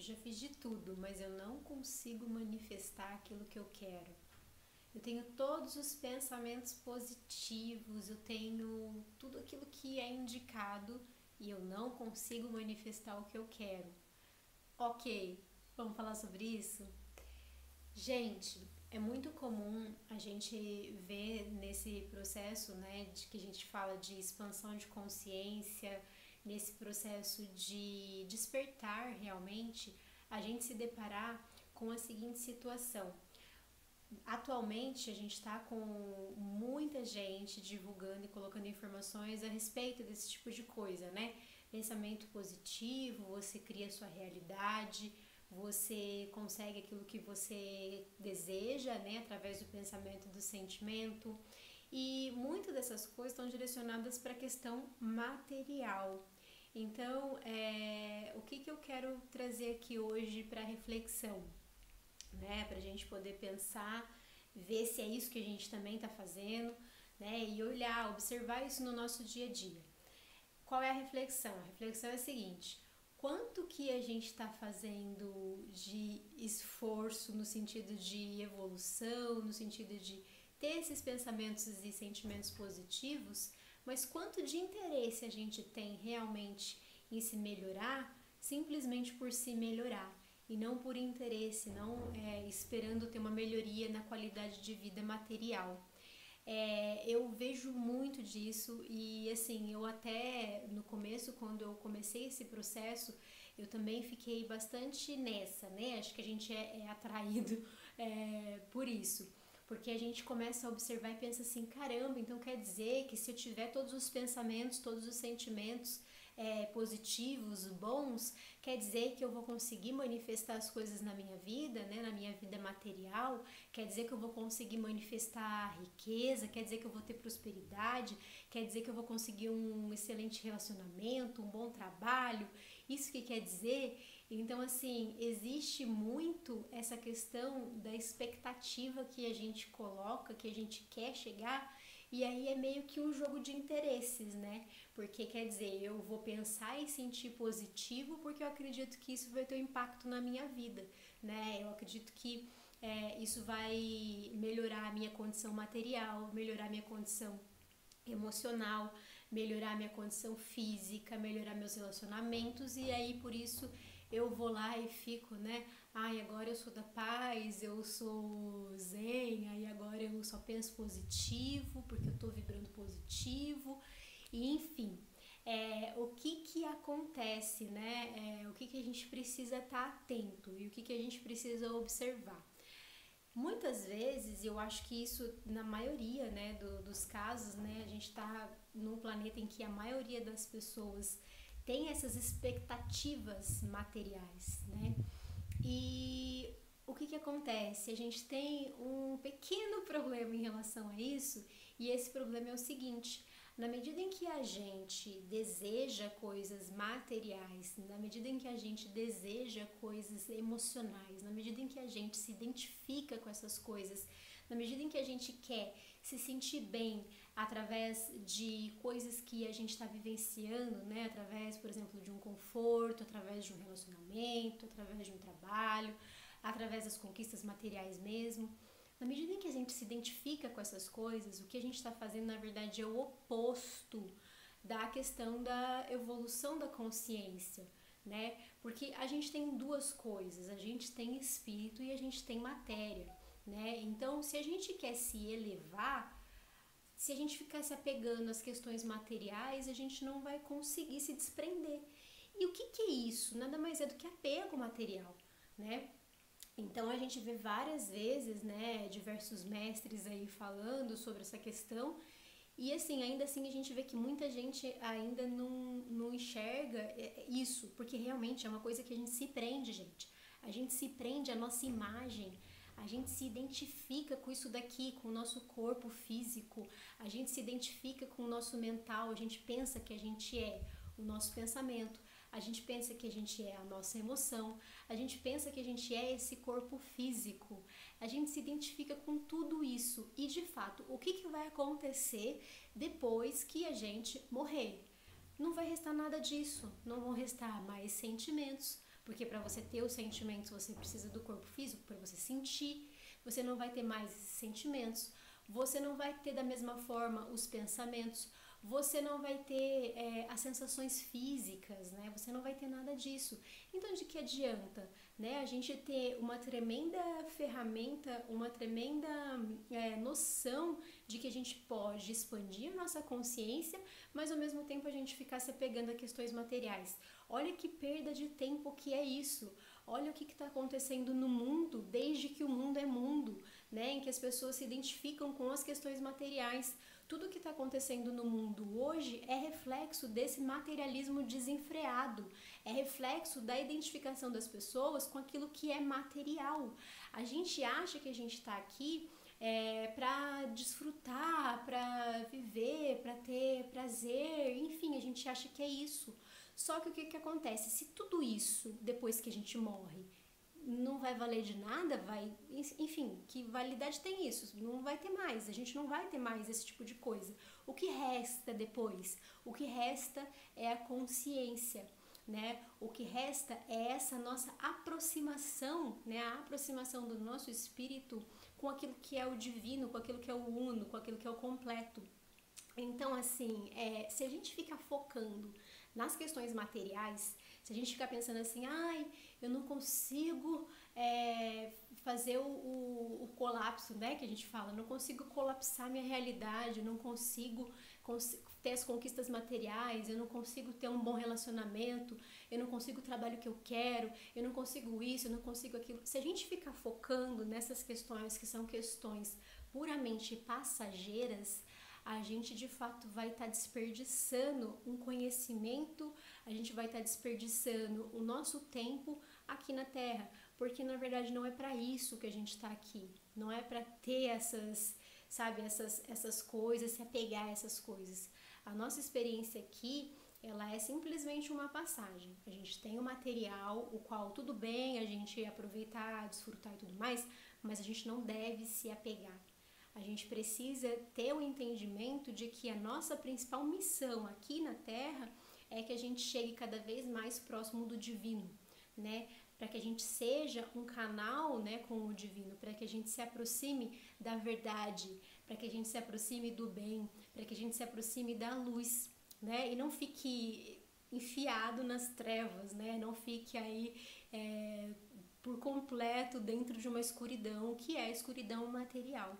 já fiz de tudo, mas eu não consigo manifestar aquilo que eu quero. Eu tenho todos os pensamentos positivos, eu tenho tudo aquilo que é indicado e eu não consigo manifestar o que eu quero. Ok, vamos falar sobre isso? Gente, é muito comum a gente ver nesse processo, né, de que a gente fala de expansão de consciência, nesse processo de despertar realmente, a gente se deparar com a seguinte situação. Atualmente a gente está com muita gente divulgando e colocando informações a respeito desse tipo de coisa, né? Pensamento positivo, você cria sua realidade, você consegue aquilo que você deseja, né? Através do pensamento e do sentimento. E muitas dessas coisas estão direcionadas para a questão material. Então, o que eu quero trazer aqui hoje para reflexão? Né, para a gente poder pensar, ver se é isso que a gente também está fazendo, né, e olhar, observar isso no nosso dia a dia. Qual é a reflexão? A reflexão é a seguinte: quanto que a gente está fazendo de esforço no sentido de evolução, no sentido de ter esses pensamentos e sentimentos positivos, mas quanto de interesse a gente tem realmente em se melhorar, simplesmente por se melhorar e não por interesse, não esperando ter uma melhoria na qualidade de vida material. Eu vejo muito disso e assim, eu até no começo, quando eu comecei esse processo, eu também fiquei bastante nessa, né? Acho que a gente é atraído por isso. Porque a gente começa a observar e pensa assim, caramba, então quer dizer que se eu tiver todos os pensamentos, todos os sentimentos positivos, bons, quer dizer que eu vou conseguir manifestar as coisas na minha vida, né, na minha vida material, quer dizer que eu vou conseguir manifestar riqueza, quer dizer que eu vou ter prosperidade, quer dizer que eu vou conseguir um excelente relacionamento, um bom trabalho, isso que quer dizer? Então, assim, existe muito essa questão da expectativa que a gente coloca, que a gente quer chegar, e aí é meio que um jogo de interesses, né? Porque quer dizer, eu vou pensar e sentir positivo porque eu acredito que isso vai ter um impacto na minha vida, né? Eu acredito que isso vai melhorar a minha condição material, melhorar a minha condição emocional, melhorar a minha condição física, melhorar meus relacionamentos e aí por isso eu vou lá e fico, né? Ai, agora eu sou da paz, eu sou zen, aí agora eu só penso positivo, porque eu tô vibrando positivo, e enfim. O que acontece, né? O que a gente precisa estar atento e o que a gente precisa observar. Muitas vezes, eu acho que isso, na maioria, né, dos casos, né, a gente está num planeta em que a maioria das pessoas tem essas expectativas materiais, né? E o que acontece? A gente tem um pequeno problema em relação a isso, e esse problema é o seguinte: na medida em que a gente deseja coisas materiais, na medida em que a gente deseja coisas emocionais, na medida em que a gente se identifica com essas coisas, na medida em que a gente quer se sentir bem através de coisas que a gente está vivenciando, né? Através, por exemplo, de um conforto, através de um relacionamento, através de um trabalho, através das conquistas materiais mesmo. Na medida em que a gente se identifica com essas coisas, o que a gente está fazendo, na verdade, é o oposto da questão da evolução da consciência, né? Porque a gente tem duas coisas, a gente tem espírito e a gente tem matéria, né? Então, se a gente quer se elevar, se a gente ficar se apegando às questões materiais, a gente não vai conseguir se desprender. E o que é isso? Nada mais é do que apego material, né? Então a gente vê várias vezes, né, diversos mestres aí falando sobre essa questão e assim, ainda assim a gente vê que muita gente ainda não enxerga isso, porque realmente é uma coisa que a gente se prende, gente. A gente se prende à nossa imagem, a gente se identifica com isso daqui, com o nosso corpo físico, a gente se identifica com o nosso mental, a gente pensa que a gente é o nosso pensamento, a gente pensa que a gente é a nossa emoção, a gente pensa que a gente é esse corpo físico, a gente se identifica com tudo isso e de fato, o que vai acontecer depois que a gente morrer? Não vai restar nada disso, não vão restar mais sentimentos, Porque para você ter os sentimentos, você precisa do corpo físico para você sentir. Você não vai ter mais esses sentimentos. Você não vai ter da mesma forma os pensamentos. Você não vai ter as sensações físicas, né? Você não vai ter nada disso. Então, de que adianta, né? A gente ter uma tremenda ferramenta, uma tremenda noção de que a gente pode expandir a nossa consciência, mas ao mesmo tempo a gente ficar se apegando a questões materiais. Olha que perda de tempo que é isso. Olha o que está acontecendo no mundo, desde que o mundo é mundo, né? Em que as pessoas se identificam com as questões materiais. Tudo que está acontecendo no mundo hoje é reflexo desse materialismo desenfreado, é reflexo da identificação das pessoas com aquilo que é material. A gente acha que a gente está aqui para desfrutar, para viver, para ter prazer, enfim, a gente acha que é isso. Só que o que acontece? Se tudo isso, depois que a gente morre, não vai valer de nada, enfim, que validade tem isso? Não vai ter mais, a gente não vai ter mais esse tipo de coisa. O que resta depois? O que resta é a consciência, né? O que resta é essa nossa aproximação, né? A aproximação do nosso espírito com aquilo que é o divino, com aquilo que é o uno, com aquilo que é o completo. Então, assim, se a gente ficar focando nas questões materiais, se a gente ficar pensando assim, ai, eu não consigo fazer o colapso, né, que a gente fala, não consigo colapsar minha realidade, eu não consigo ter as conquistas materiais, eu não consigo ter um bom relacionamento, eu não consigo o trabalho que eu quero, eu não consigo isso, eu não consigo aquilo. Se a gente ficar focando nessas questões que são questões puramente passageiras, a gente de fato vai estar desperdiçando um conhecimento, a gente vai estar desperdiçando o nosso tempo aqui na Terra, porque na verdade não é para isso que a gente está aqui, não é para ter essas coisas, se apegar a essas coisas. A nossa experiência aqui, ela é simplesmente uma passagem. A gente tem o material, o qual tudo bem a gente aproveitar, desfrutar e tudo mais, mas a gente não deve se apegar. A gente precisa ter o entendimento de que a nossa principal missão aqui na Terra é que a gente chegue cada vez mais próximo do divino, né? Para que a gente seja um canal, né, com o divino, para que a gente se aproxime da verdade, para que a gente se aproxime do bem, para que a gente se aproxime da luz, né? E não fique enfiado nas trevas, né? Não fique aí por completo dentro de uma escuridão, que é a escuridão material.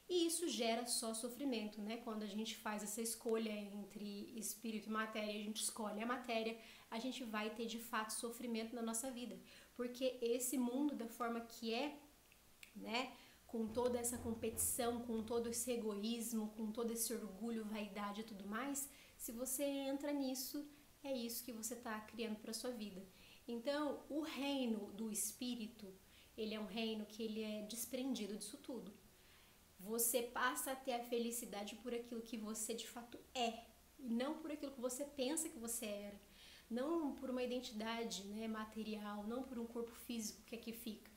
E isso gera só sofrimento, né? Quando a gente faz essa escolha entre espírito e matéria, a gente escolhe a matéria, a gente vai ter de fato sofrimento na nossa vida. Porque esse mundo, da forma que é, né? Com toda essa competição, com todo esse egoísmo, com todo esse orgulho, vaidade e tudo mais, se você entra nisso, é isso que você está criando para sua vida. Então, o reino do espírito, ele é um reino que ele é desprendido disso tudo. Você passa a ter a felicidade por aquilo que você de fato é, e não por aquilo que você pensa que você era, não por uma identidade, né, material, não por um corpo físico que aqui fica.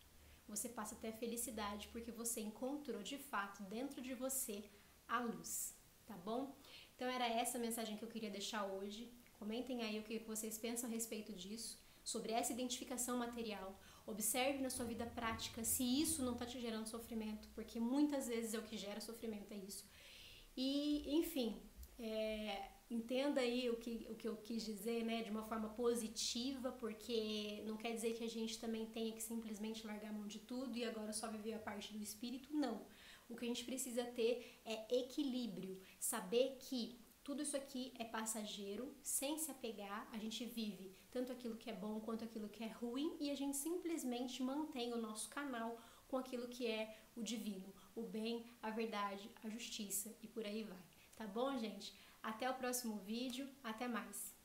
Você passa a ter a felicidade porque você encontrou de fato dentro de você a luz, tá bom? Então era essa a mensagem que eu queria deixar hoje. Comentem aí o que vocês pensam a respeito disso, sobre essa identificação material. Observe na sua vida prática se isso não está te gerando sofrimento, porque muitas vezes é o que gera sofrimento, é isso. E, enfim, entenda aí o que eu quis dizer, né, de uma forma positiva, porque não quer dizer que a gente também tenha que simplesmente largar a mão de tudo e agora só viver a parte do espírito, não. O que a gente precisa ter é equilíbrio, saber que tudo isso aqui é passageiro, sem se apegar, a gente vive tanto aquilo que é bom quanto aquilo que é ruim e a gente simplesmente mantém o nosso canal com aquilo que é o divino, o bem, a verdade, a justiça e por aí vai. Tá bom, gente? Até o próximo vídeo, até mais!